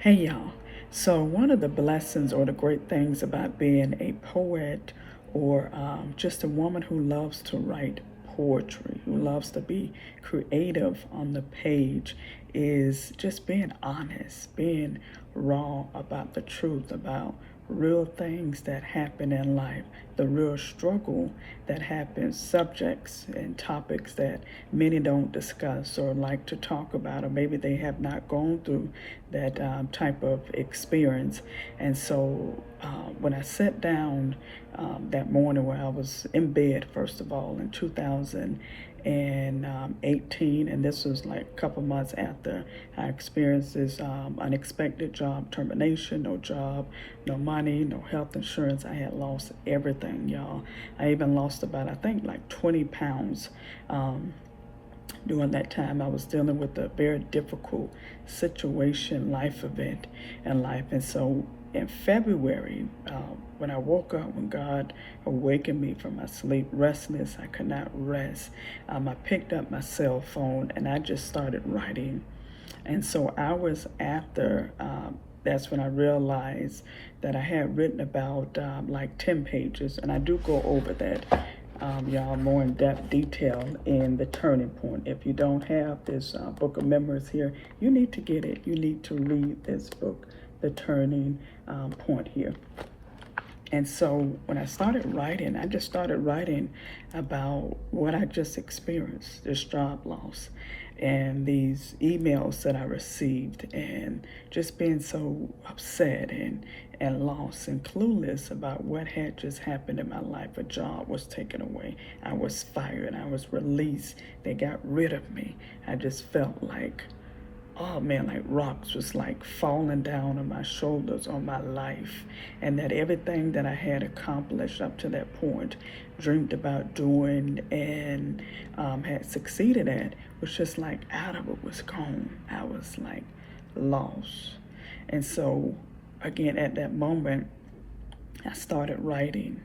Hey y'all. So, one of the blessings or the great things about being a poet or just a woman who loves to write poetry, who loves to be creative on the page, is just being honest, being raw about the truth, about real things that happen in life, the real struggle that happens, subjects and topics that many don't discuss or like to talk about, or maybe they have not gone through that type of experience. And so when I sat down that morning where I was in bed, first of all, in 2018, and this was like a couple months after I experienced this unexpected job termination, no job, no money, no health insurance. I had lost everything, y'all. I even lost about, I think, like 20 pounds. During that time, I was dealing with a very difficult situation, life event in life. And so in February, when I woke up, when God awakened me from my sleep, restless, I could not rest, I picked up my cell phone and I just started writing. And so hours after, that's when I realized that I had written about like 10 pages, and I do go over that, y'all, more in depth detail in the turning point. If you don't have this book of memories here, you need to get it. You need to read this book, The Turning Point here. And so when I started writing, I just started writing about what I just experienced, this job loss and these emails that I received, and just being so upset and lost and clueless about what had just happened in my life. A job was taken away. I was fired. I was released. They got rid of me. I just felt like, oh man, like rocks was like falling down on my shoulders, on my life, and that everything that I had accomplished up to that point, dreamed about doing, and had succeeded at, was just like out of it, was gone. I was like lost. And so again, at that moment, I started writing,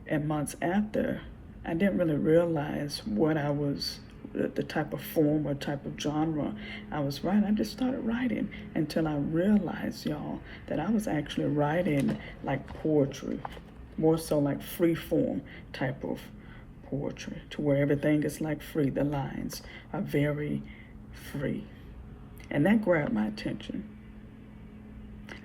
and months after, I didn't really realize what I was, the type of form or type of genre I was writing. I just started writing until I realized, y'all, that I was actually writing like poetry, more so like free form type of poetry, to where everything is like free. The lines are very free. And that grabbed my attention.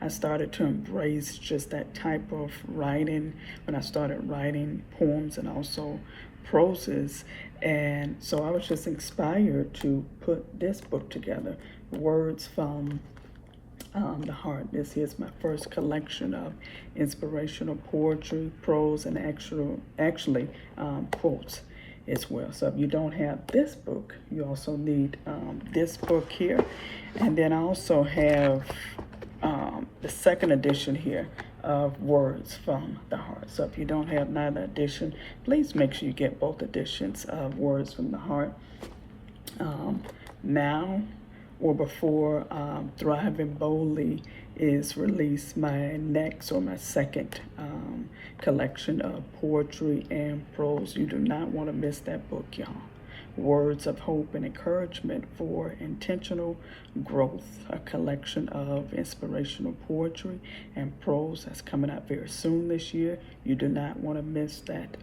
I started to embrace just that type of writing when I started writing poems and also proses. And so I was just inspired to put this book together, Words from the Heart. This is my first collection of inspirational poetry, prose, and actually quotes as well. So if you don't have this book, you also need this book here. And then I also have the second edition here of Words from the Heart. So if you don't have neither edition, please make sure you get both editions of Words from the Heart. Now or before Thriving Boldly is released, my next or my second collection of poetry and prose. You do not want to miss that book, y'all. Words of Hope and Encouragement for Intentional Growth, a collection of inspirational poetry and prose that's coming out very soon this year. You do not want to miss that,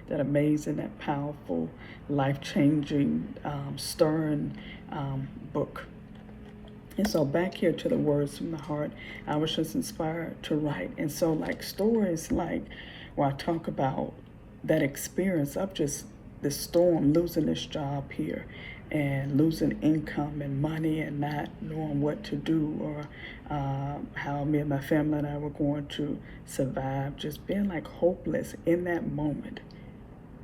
that amazing, that powerful, life-changing, stirring book. And so back here to the Words from the Heart, I was just inspired to write. And so like stories like where I talk about that experience of just the storm, losing this job here and losing income and money and not knowing what to do, or how me and my family and I were going to survive, just being like hopeless in that moment.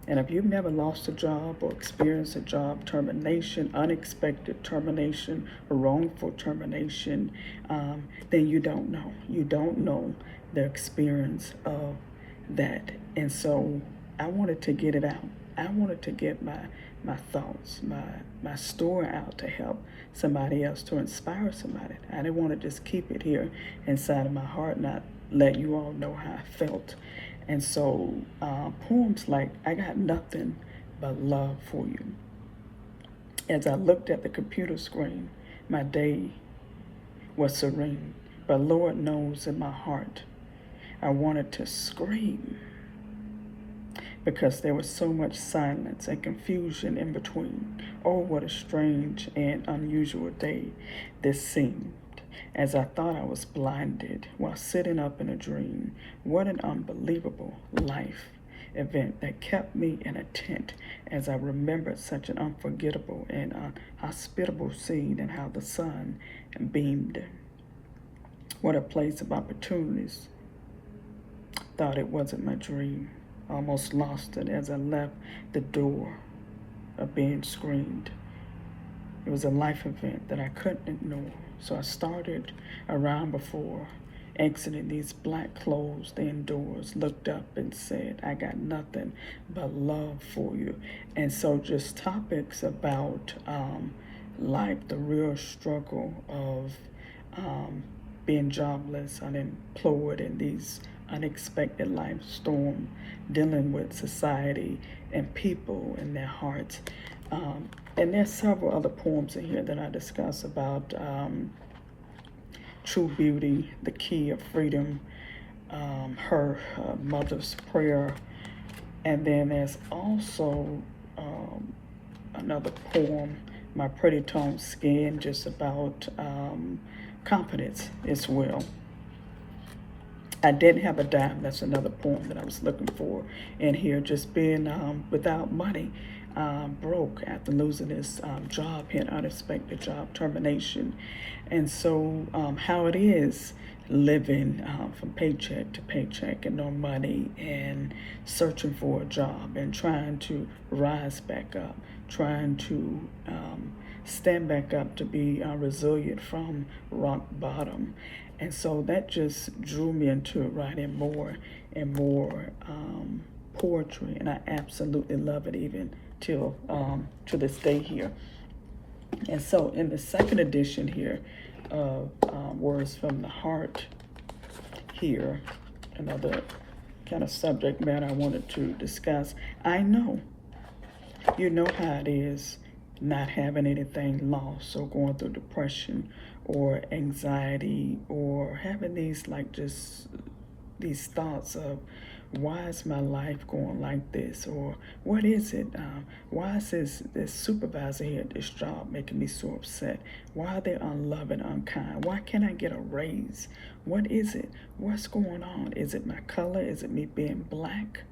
And if you've never lost a job or experienced a job termination, unexpected termination, or wrongful termination, then you don't know. You don't know the experience of that. And so I wanted to get it out. I wanted to get my thoughts, my story out to help somebody else, to inspire somebody. I didn't want to just keep it here inside of my heart, not let you all know how I felt. And so poems like I Got Nothing But Love for You. As I looked at the computer screen, my day was serene. But Lord knows in my heart, I wanted to scream because there was so much silence and confusion in between. Oh, what a strange and unusual day this seemed, as I thought I was blinded while sitting up in a dream. What an unbelievable life event that kept me in a tent as I remembered such an unforgettable and hospitable scene and how the sun beamed. What a place of opportunities. Thought it wasn't my dream. Almost lost it as I left the door of being screened. It was a life event that I couldn't ignore. So I started around before exiting these black closed indoors, looked up and said, I got nothing but love for you. And so just topics about life, the real struggle of being jobless, unemployed, and these unexpected life storm, dealing with society and people and their hearts. And there's several other poems in here that I discuss about true beauty, the key of freedom, her mother's prayer. And then there's also another poem, My Pretty Toned Skin, just about confidence as well. I didn't have a dime. That's another poem that I was looking for in here. Just being without money, broke after losing his job, he had unexpected job termination. And so how it is living from paycheck to paycheck and no money and searching for a job and trying to rise back up, trying to stand back up to be resilient from rock bottom. And so that just drew me into writing more and more poetry, and I absolutely love it even till to this day here. And so in the second edition here of Words from the Heart here, another kind of subject matter I wanted to discuss. I know, you know how it is not having anything lost or going through depression or anxiety or having these these thoughts of why is my life going like this, or what is it, why is this supervisor here at this job making me so upset, why are they unloving, unkind, why can't I get a raise, what is it, what's going on, is it my color, is it me being black?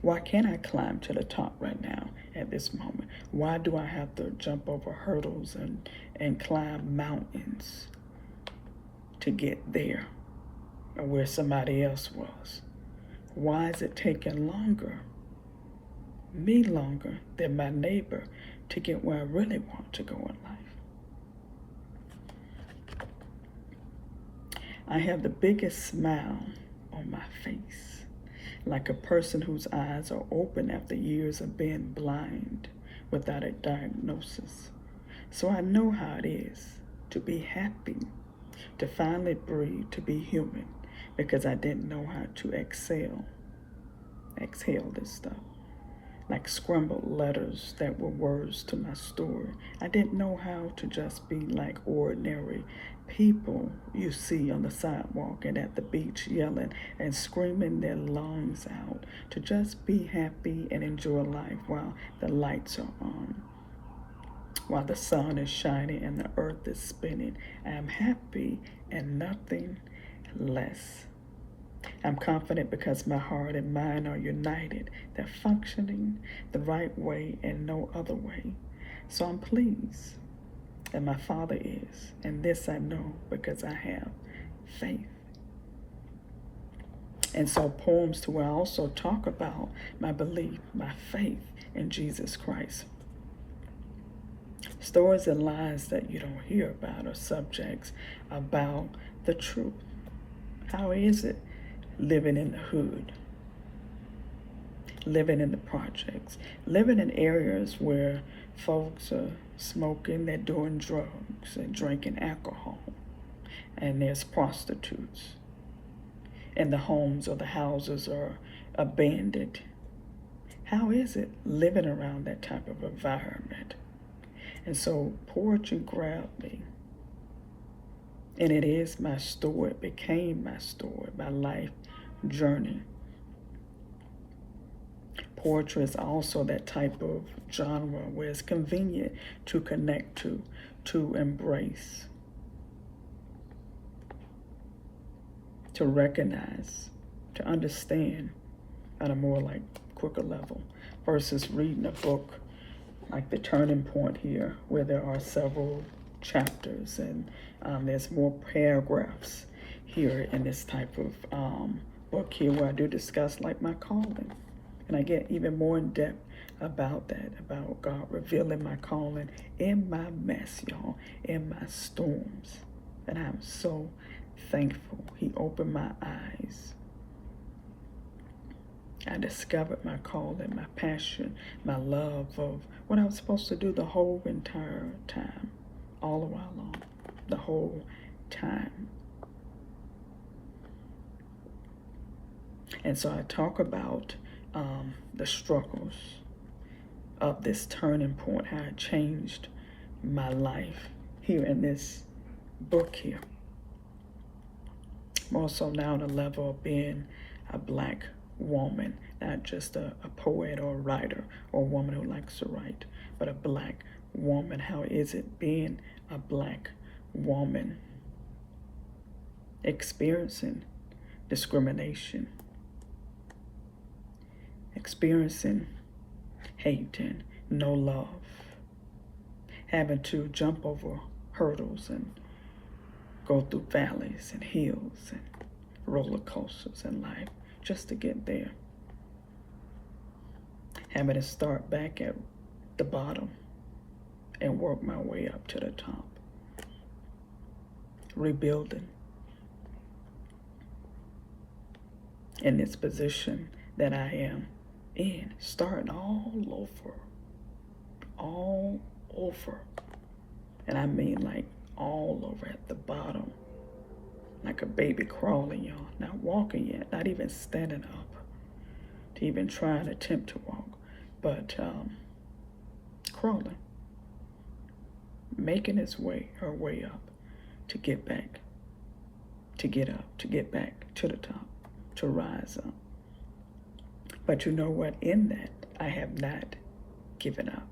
Why can't I climb to the top right now at this moment? Why do I have to jump over hurdles and climb mountains to get there or where somebody else was? Why is it taking me longer than my neighbor to get where I really want to go in life? I have the biggest smile on my face, like a person whose eyes are open after years of being blind without a diagnosis. So I know how it is to be happy, to finally breathe, to be human, because I didn't know how to exhale this stuff. Like scrambled letters that were words to my story. I didn't know how to just be like ordinary people you see on the sidewalk and at the beach yelling and screaming their lungs out, to just be happy and enjoy life while the lights are on, while the sun is shining and the earth is spinning. I am happy and nothing less. I'm confident because my heart and mind are united. They're functioning the right way and no other way. So I'm pleased, and my Father is. And this I know because I have faith. And so poems to where I also talk about my belief, my faith in Jesus Christ. Stories and lies that you don't hear about are subjects about the truth. How is it living in the hood, living in the projects, living in areas where folks are smoking, they're doing drugs and drinking alcohol, and there's prostitutes, and the homes or the houses are abandoned? How is it living around that type of environment? And so poetry grabbed me And it is my story. It became my story, my life journey. Poetry is also that type of genre where it's convenient to connect to embrace, to recognize, to understand at a more like quicker level versus reading a book like The Turning Point here, where there are several chapters and there's more paragraphs here in this type of book here, where I do discuss like my calling. And I get even more in depth about that, about God revealing my calling in my mess, y'all, in my storms. And I'm so thankful He opened my eyes. I discovered my calling, my passion, my love of what I was supposed to do the whole entire time, all the while long, the whole time. And so I talk about the struggles of this turning point, how it changed my life here in this book here. More so now on the level of being a Black woman, not just a poet or a writer or a woman who likes to write, but a Black woman. How is it being a Black woman experiencing discrimination, experiencing hate and no love, having to jump over hurdles and go through valleys and hills and roller coasters in life just to get there, having to start back at the bottom and work my way up to the top, rebuilding in this position that I am in, starting all over. And I mean like all over at the bottom, like a baby crawling, y'all. Not walking yet, not even standing up to even try and attempt to walk, but crawling, making her way up to get back, to get up, to get back to the top, to rise up. But you know what? In that, I have not given up.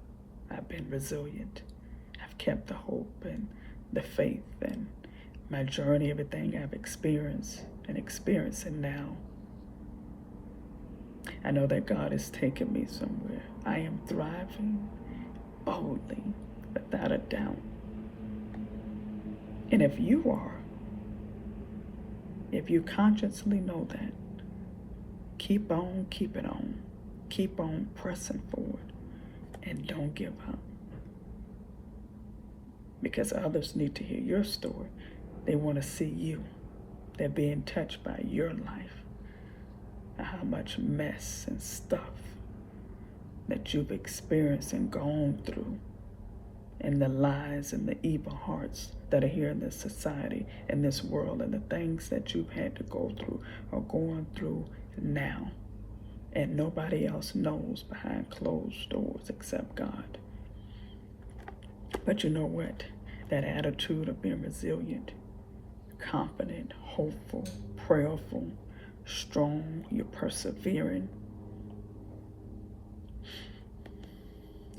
I've been resilient. I've kept the hope and the faith and my journey, everything I've experienced and experiencing now. I know that God is taking me somewhere. I am thriving boldly, without a doubt. And if you are, if you consciously know that, keep on keeping on. Keep on pressing forward and don't give up. Because others need to hear your story. They want to see you. They're being touched by your life. And how much mess and stuff that you've experienced and gone through, and the lies and the evil hearts that are here in this society, in this world, and the things that you've had to go through or going through now. And nobody else knows behind closed doors except God. But you know what? That attitude of being resilient, confident, hopeful, prayerful, strong, you're persevering,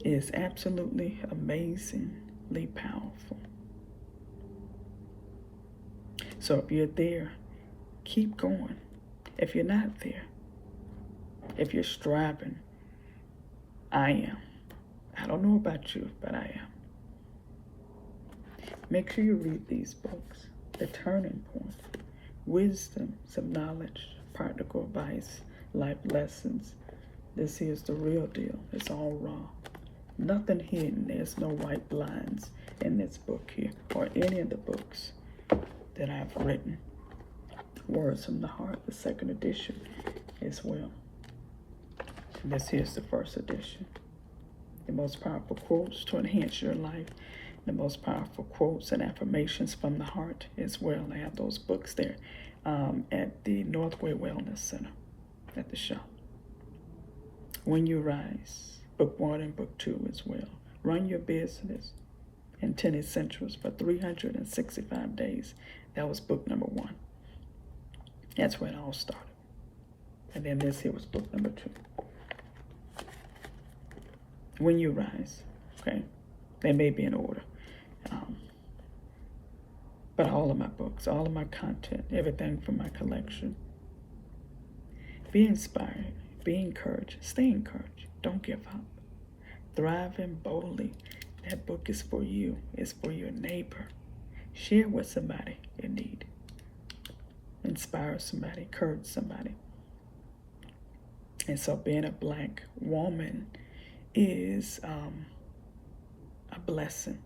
is absolutely amazingly powerful. So if you're there, keep going. If you're not there, if you're striving, I am. I don't know about you, but I am. Make sure you read these books. The Turning Point, wisdom, some knowledge, practical advice, life lessons. This is the real deal. It's all raw. Nothing hidden. There's no white blinds in this book here or any of the books that I've written. Words from the Heart, the second edition as well. And this here's the first edition. The most powerful quotes to enhance your life. The most powerful quotes and affirmations from the heart as well. I have those books there at the Northway Wellness Center at the shop. When You Rise, book 1 and book 2 as well. Run Your Business, in 10 Essentials for 365 days. That was book number 1. That's where it all started. And then this here was book number 2. When You Rise, okay? They may be in order. But all of my books, all of my content, everything from my collection. Be inspired, be encouraged, stay encouraged, don't give up. Thriving Boldly, that book is for you, it's for your neighbor. Share with somebody in need. Inspire somebody, encourage somebody. And so being a Black woman is a blessing.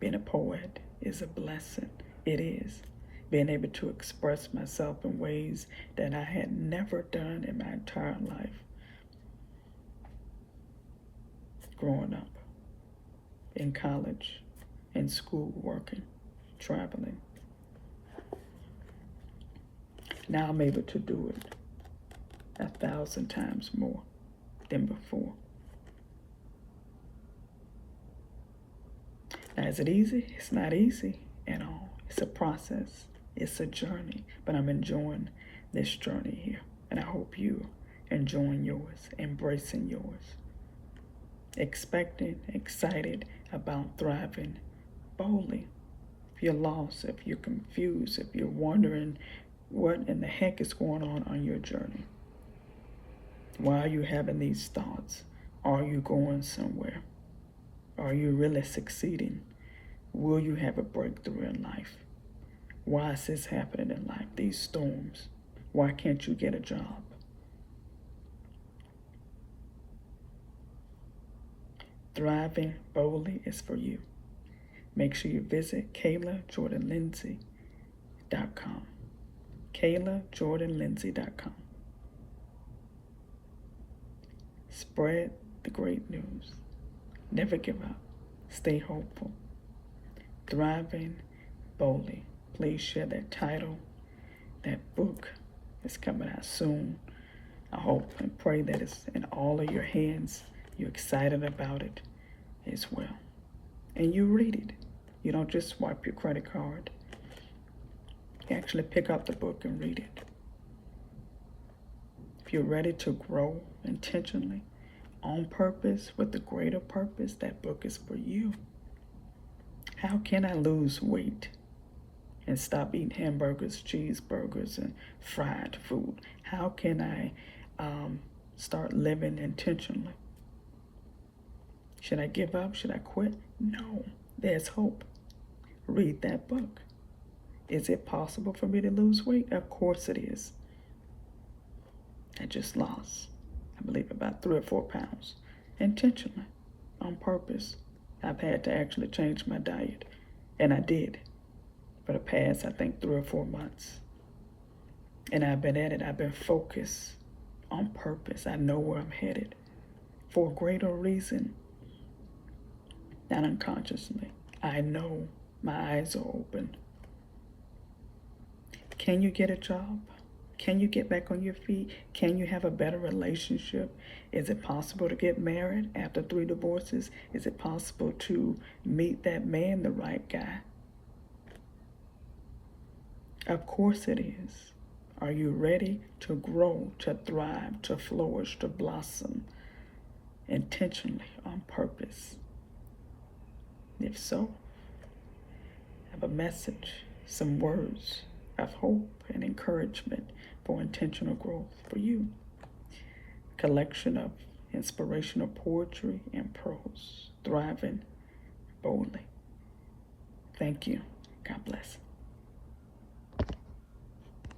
Being a poet is a blessing. It is. Being able to express myself in ways that I had never done in my entire life. Growing up, in college, in school, working, traveling. Now I'm able to do it 1,000 times more than before. Now, is it easy? It's not easy at all. It's a process. It's a journey. But I'm enjoying this journey here. And I hope you enjoying yours, embracing yours. Expecting, excited about thriving boldly. If you're lost, if you're confused, if you're wondering what in the heck is going on your journey. Why are you having these thoughts? Are you going somewhere? Are you really succeeding? Will you have a breakthrough in life? Why is this happening in life? These storms. Why can't you get a job? Thriving Boldly is for you. Make sure you visit KaylaJordan-Lindsey.com. KaylaJordan-Lindsey.com. Spread the great news. Never give up. Stay hopeful. Thriving Boldly. Please share that title. That book is coming out soon. I hope and pray that it's in all of your hands. You're excited about it as well. And you read it. You don't just swipe your credit card. You actually pick up the book and read it. If you're ready to grow intentionally, on purpose, with a greater purpose, that book is for you. How can I lose weight and stop eating hamburgers, cheeseburgers, and fried food? How can I start living intentionally? Should I give up? Should I quit? No, there's hope. Read that book. Is it possible for me to lose weight? Of course it is. I just lost, I believe, about 3 or 4 pounds intentionally, on purpose. I've had to actually change my diet, and I did for the past, I think, 3 or 4 months. And I've been at it. I've been focused on purpose. I know where I'm headed for a greater reason, not unconsciously. I know my eyes are open. Can you get a job? Can you get back on your feet? Can you have a better relationship? Is it possible to get married after 3 divorces? Is it possible to meet that man, the right guy? Of course it is. Are you ready to grow, to thrive, to flourish, to blossom intentionally, on purpose? If so, I have a message, some words of hope and encouragement for intentional growth for you. Collection of inspirational poetry and prose, Thriving Boldly. Thank you. God bless.